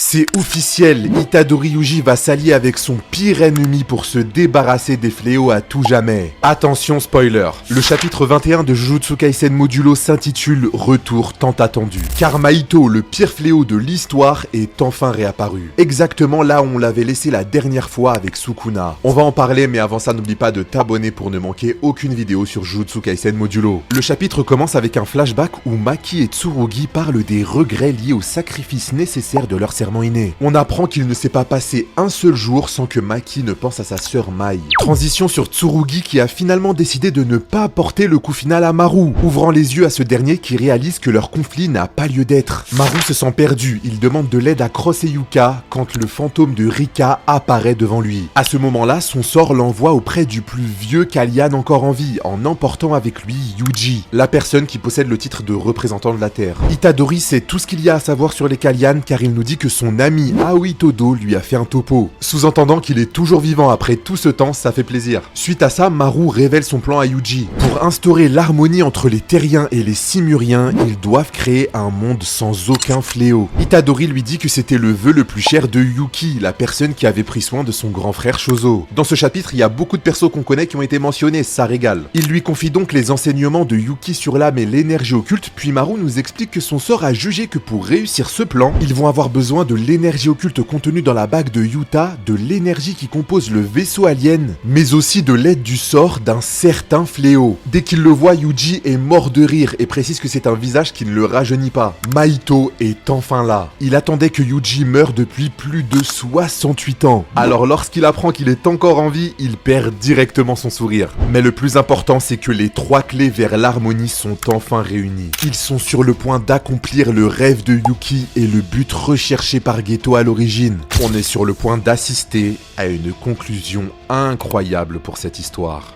C'est officiel, Itadori Yuji va s'allier avec son pire ennemi pour se débarrasser des fléaux à tout jamais. Attention spoiler, le chapitre 21 de Jujutsu Kaisen Modulo s'intitule « Retour tant attendu ». Car Mahito, le pire fléau de l'histoire, est enfin réapparu. Exactement là où on l'avait laissé la dernière fois avec Sukuna. On va en parler, mais avant ça n'oublie pas de t'abonner pour ne manquer aucune vidéo sur Jujutsu Kaisen Modulo. Le chapitre commence avec un flashback où Maki et Tsurugi parlent des regrets liés au sacrifice nécessaire de leur serment inné. On apprend qu'il ne s'est pas passé un seul jour sans que Maki ne pense à sa sœur Mai. Transition sur Tsurugi qui a finalement décidé de ne pas apporter le coup final à Maru, ouvrant les yeux à ce dernier qui réalise que leur conflit n'a pas lieu d'être. Maru se sent perdu, il demande de l'aide à Cross et Yuka quand le fantôme de Rika apparaît devant lui. À ce moment-là, son sort l'envoie auprès du plus vieux Kallian encore en vie, en emportant avec lui Yuji, la personne qui possède le titre de représentant de la Terre. Itadori sait tout ce qu'il y a à savoir sur les Kallian car il nous dit que son ami Aoi Todo lui a fait un topo, sous-entendant qu'il est toujours vivant après tout ce temps, ça fait plaisir. Suite à ça, Maru révèle son plan à Yuji. Pour instaurer l'harmonie entre les Terriens et les Simuriens, ils doivent créer un monde sans aucun fléau. Itadori lui dit que c'était le vœu le plus cher de Yuki, la personne qui avait pris soin de son grand frère Shozo. Dans ce chapitre, il y a beaucoup de persos qu'on connaît qui ont été mentionnés, ça régale. Il lui confie donc les enseignements de Yuki sur l'âme et l'énergie occulte, puis Maru nous explique que son sort a jugé que pour réussir ce plan, ils vont avoir besoin de l'énergie occulte contenue dans la bague de Yuta, de l'énergie qui compose le vaisseau alien, mais aussi de l'aide du sort d'un certain fléau. Dès qu'il le voit, Yuji est mort de rire et précise que c'est un visage qui ne le rajeunit pas. Mahito est enfin là. Il attendait que Yuji meure depuis plus de 68 ans. Alors lorsqu'il apprend qu'il est encore en vie, il perd directement son sourire. Mais le plus important, c'est que les trois clés vers l'harmonie sont enfin réunies. Ils sont sur le point d'accomplir le rêve de Yuki et le but recherché par Geto à l'origine. On est sur le point d'assister à une conclusion incroyable pour cette histoire.